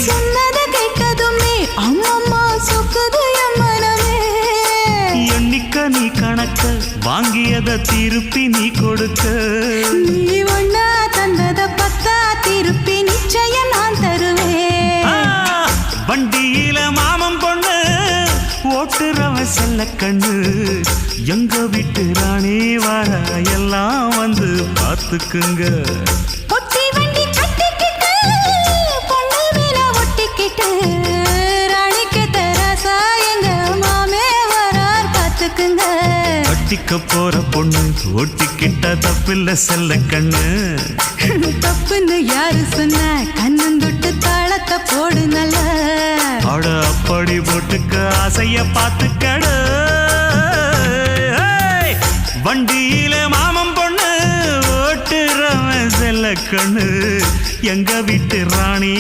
சொன்னத கேட்டதுமே அம்மம்மா சொக்குது என் மனமே. எண்ணிக்க நீ கணக்க வாங்கியத திருப்பி நீ கொடுக்க. நீ ஒன்னா தந்தத பத்தா திருப்பி நிச்சயம் நான் தருவேன். வண்டியில மாமன் பொண்ணு ஓட்டுறவன் செல்ல கண்ணு. எங்க வீட்டு ராணி வர எல்லாம் வந்து பார்த்துக்குங்க. ஒட்டி வண்டி கட்டிக்கிட்டு பொண்ணு மேல ஒட்டிக்கிட்டு ராணிக்கு தராசா எங்க மாமே வரார் பார்த்துக்குங்க. கட்டிக்க போற பொண்ணு ஓட்டிக்கிட்ட தப்பில்ல செல்ல கண்ணு. தப்புன்னு யாரு சொன்ன கண்ணந்தொட்டு தாளத்தை போடு நல்ல. அட அப்படி போட்டுக்க ஆசைய பார்த்துக்கடு. வண்டியில மாமன் பொண்ணு ஓட்டுறவன் செல்ல கண்ணு. எங்க வீட்டு ராணி